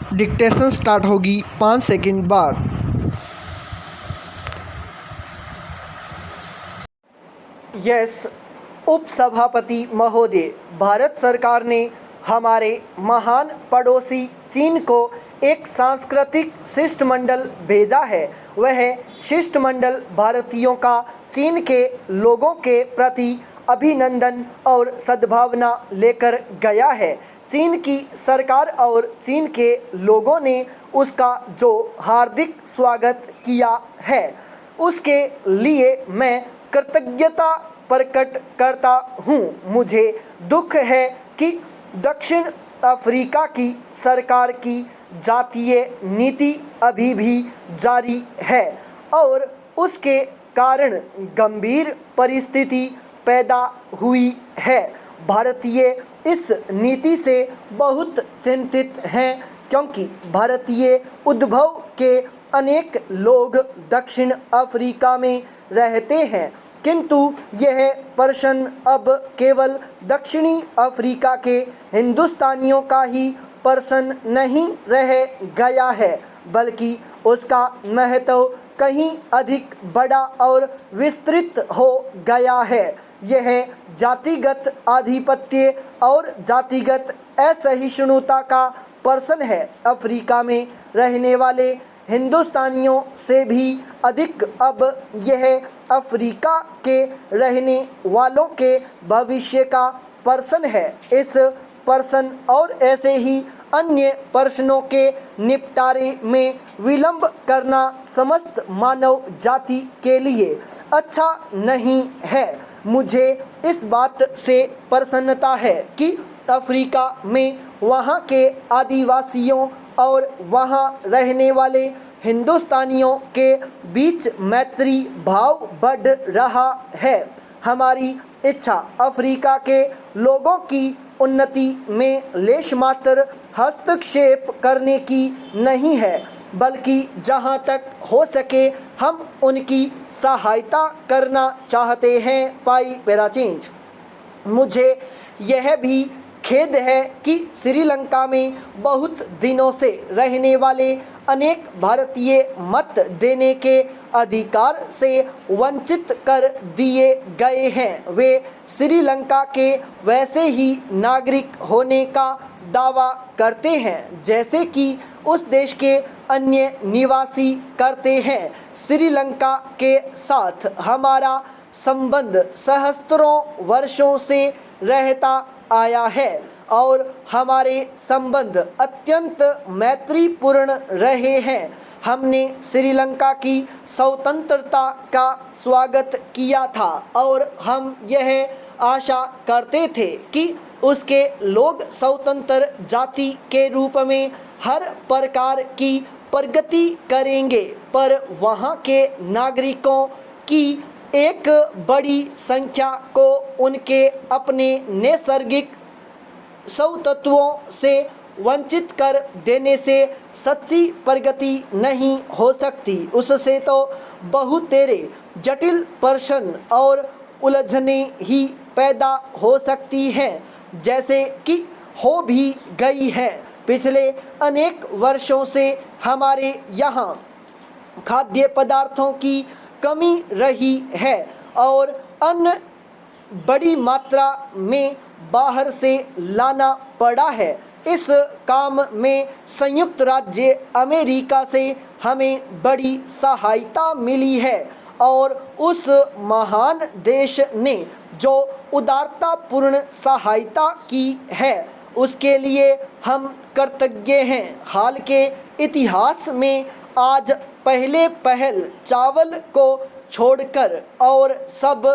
Dictation start होगी 5 second बाद। Yes उपसभापति महोदय, भारत सरकार ने हमारे महान पड़ोसी चीन को एक सांस्कृतिक शिष्टमंडल भेजा है। वह शिष्टमंडल भारतीयों का चीन के लोगों के प्रति अभिनंदन और सद्भावना लेकर गया है। चीन की सरकार और चीन के लोगों ने उसका जो हार्दिक स्वागत किया है, उसके लिए मैं कृतज्ञता प्रकट करता हूँ। मुझे दुख है कि दक्षिण अफ्रीका की सरकार की जातीय नीति अभी भी जारी है और उसके कारण गंभीर परिस्थिति पैदा हुई है। भारतीय इस नीति से बहुत चिंतित हैं क्योंकि भारतीय उद्भव के अनेक लोग दक्षिण अफ्रीका में रहते हैं, किंतु यह प्रश्न अब केवल दक्षिणी अफ्रीका के हिंदुस्तानियों का ही प्रश्न नहीं रह गया है, बल्कि उसका महत्व कहीं अधिक बड़ा और विस्तृत हो गया है। यह जातिगत आधिपत्य और जातिगत असहिष्णुता का प्रश्न है। अफ्रीका में रहने वाले हिंदुस्तानियों से भी अधिक अब यह अफ्रीका के रहने वालों के भविष्य का प्रश्न है। इस प्रश्न और ऐसे ही अन्य प्रश्नों के निपटारे में विलंब करना समस्त मानव जाति के लिए अच्छा नहीं है। मुझे इस बात से प्रसन्नता है कि अफ्रीका में वहाँ के आदिवासियों और वहाँ रहने वाले हिंदुस्तानियों के बीच मैत्री भाव बढ़ रहा है। हमारी इच्छा अफ्रीका के लोगों की उन्नति में लेशमात्र हस्तक्षेप करने की नहीं है, बल्कि जहाँ तक हो सके हम उनकी सहायता करना चाहते हैं। पाई पैरा चेंज। मुझे यह भी खेद है कि श्रीलंका में बहुत दिनों से रहने वाले अनेक भारतीय मत देने के अधिकार से वंचित कर दिए गए हैं। वे श्रीलंका के वैसे ही नागरिक होने का दावा करते हैं जैसे कि उस देश के अन्य निवासी करते हैं। श्रीलंका के साथ हमारा संबंध सहस्त्रों वर्षों से रहता आया है और हमारे संबंध अत्यंत मैत्रीपूर्ण रहे हैं। हमने श्रीलंका की स्वतंत्रता का स्वागत किया था और हम यह आशा करते थे कि उसके लोग स्वतंत्र जाति के रूप में हर प्रकार की प्रगति करेंगे, पर वहाँ के नागरिकों की एक बड़ी संख्या को उनके अपने नैसर्गिक स्वतंत्रों से वंचित कर देने से सच्ची प्रगति नहीं हो सकती। उससे तो बहुतेरे जटिल प्रश्न और उलझनें ही पैदा हो सकती हैं, जैसे कि हो भी गई है। पिछले अनेक वर्षों से हमारे यहाँ खाद्य पदार्थों की कमी रही है और अन्न बड़ी मात्रा में बाहर से लाना पड़ा है। इस काम में संयुक्त राज्य अमेरिका से हमें बड़ी सहायता मिली है और उस महान देश ने जो उदारतापूर्ण सहायता की है उसके लिए हम कृतज्ञ हैं। हाल के इतिहास में आज पहल चावल को छोड़कर और सब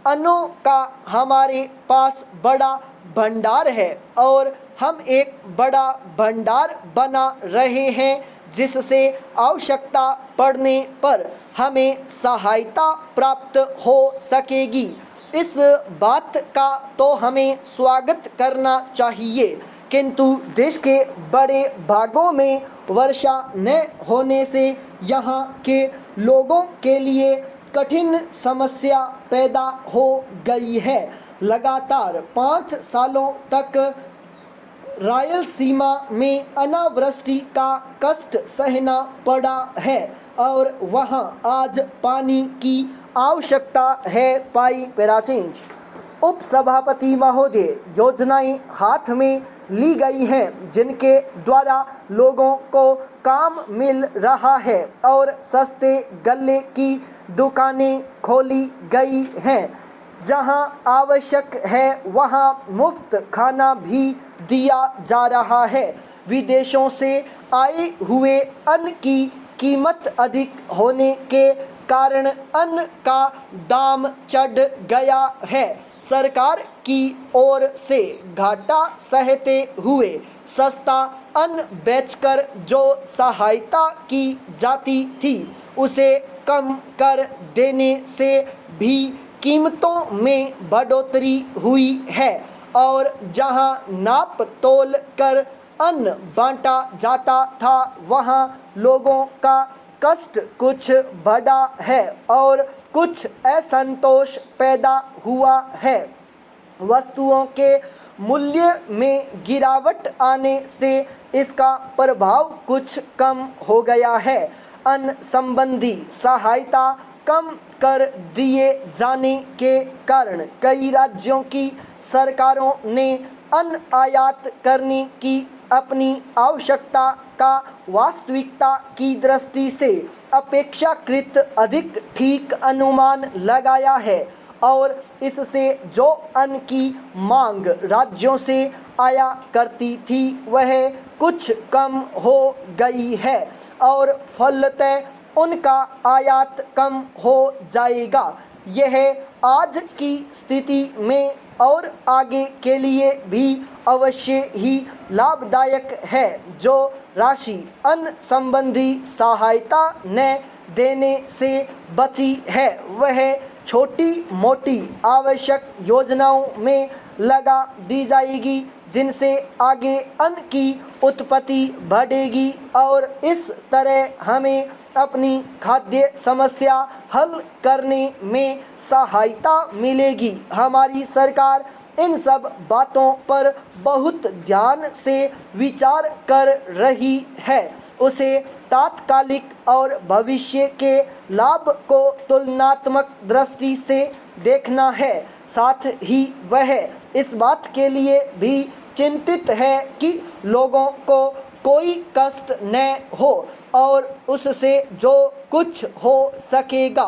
अन्नों का हमारे पास बड़ा भंडार है और हम एक बड़ा भंडार बना रहे हैं जिससे आवश्यकता पड़ने पर हमें सहायता प्राप्त हो सकेगी। इस बात का तो हमें स्वागत करना चाहिए, किंतु देश के बड़े भागों में वर्षा न होने से यहाँ के लोगों के लिए कठिन समस्या पैदा हो गई है। लगातार 5 सालों तक रायलसीमा में अनावृष्टि का कष्ट सहना पड़ा है और वहां आज पानी की आवश्यकता है। पाई पैराचेंज। उप सभापति महोदय, योजनाएं हाथ में ली गई हैं जिनके द्वारा लोगों को काम मिल रहा है और सस्ते गल्ले की दुकानें खोली गई हैं। जहां आवश्यक है वहां मुफ्त खाना भी दिया जा रहा है। विदेशों से आए हुए अन्न की कीमत अधिक होने के कारण अन्न का दाम चढ़ गया है। सरकार की ओर से घाटा सहते हुए सस्ता अन्न बेचकर जो सहायता की जाती थी उसे कम कर देने से भी कीमतों में बढ़ोतरी हुई है और जहां नाप तोल कर अन्न बांटा जाता था वहां लोगों का कष्ट कुछ बढ़ा है और कुछ असंतोष पैदा हुआ है। वस्तुओं के मूल्य में गिरावट आने से इसका प्रभाव कुछ कम हो गया है। अन्न संबंधी सहायता कम कर दिए जाने के कारण कई राज्यों की सरकारों ने अन्न आयात करने की अपनी आवश्यकता का वास्तविकता की दृष्टि से अपेक्षाकृत अधिक ठीक अनुमान लगाया है और इससे जो अन्न की मांग राज्यों से आया करती थी वह कुछ कम हो गई है और फलतः उनका आयात कम हो जाएगा। यह आज की स्थिति में और आगे के लिए भी अवश्य ही लाभदायक है। जो राशि अन्न संबंधी सहायता न देने से बची है वह छोटी मोटी आवश्यक योजनाओं में लगा दी जाएगी जिनसे आगे अन्न की उत्पत्ति बढ़ेगी और इस तरह हमें अपनी खाद्य समस्या हल करने में सहायता मिलेगी। हमारी सरकार इन सब बातों पर बहुत ध्यान से विचार कर रही है। उसे तात्कालिक और भविष्य के लाभ को तुलनात्मक दृष्टि से देखना है। साथ ही वह इस बात के लिए भी चिंतित है कि लोगों को कोई कष्ट न हो और उससे जो कुछ हो सकेगा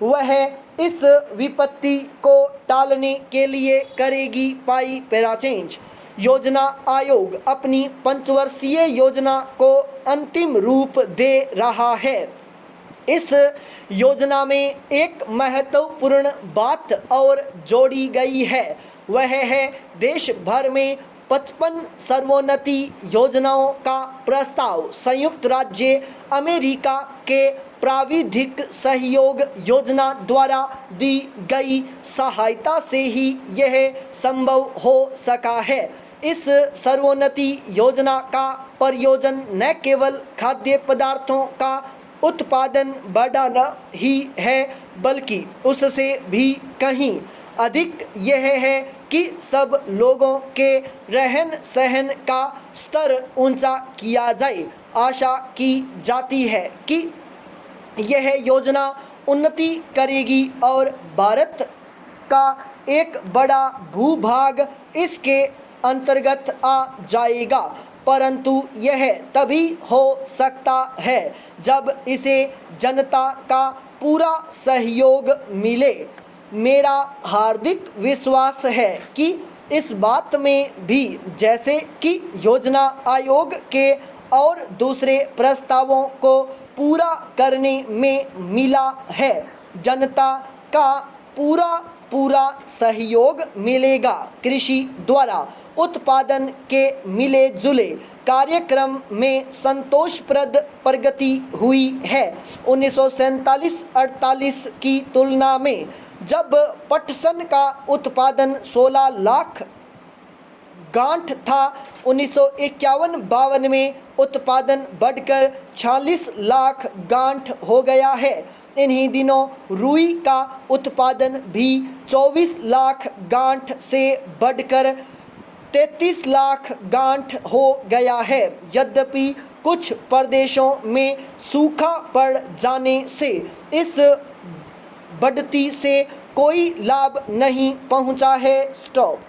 वह इस विपत्ति को टालने के लिए करेगी। पाई पैराचेंज। योजना आयोग अपनी पंचवर्षीय योजना को अंतिम रूप दे रहा है। इस योजना में एक महत्वपूर्ण बात और जोड़ी गई है, वह है देश भर में 55 सर्वोन्नति योजनाओं का प्रस्ताव संयुक्त राज्य अमेरिका के प्राविधिक सहयोग योजना द्वारा दी गई सहायता से ही यह संभव हो सका है। इस सर्वोन्नति योजना का प्रयोजन न केवल खाद्य पदार्थों का उत्पादन बढ़ाना ही है बल्कि उससे भी कहीं अधिक यह है कि सब लोगों के रहन सहन का स्तर ऊंचा किया जाए। आशा की जाती है कि यह योजना उन्नति करेगी और भारत का एक बड़ा भूभाग इसके अंतर्गत आ जाएगा, परंतु यह तभी हो सकता है जब इसे जनता का पूरा सहयोग मिले। मेरा हार्दिक विश्वास है कि इस बात में भी जैसे कि योजना आयोग के और दूसरे प्रस्तावों को पूरा करने में मिला है, जनता का पूरा सहयोग मिलेगा। कृषि द्वारा उत्पादन के मिले जुले कार्यक्रम में संतोषप्रद प्रगति हुई है। 1947-48 की तुलना में जब पटसन का उत्पादन 16 लाख गांठ था, 1951-52 में उत्पादन बढ़कर 46 लाख गांठ हो गया है। इन्हीं दिनों रुई का उत्पादन भी 24 लाख गांठ से बढ़कर 33 लाख गांठ हो गया है। यद्यपि कुछ प्रदेशों में सूखा पड़ जाने से इस बढ़ती से कोई लाभ नहीं पहुंचा है। स्टॉप।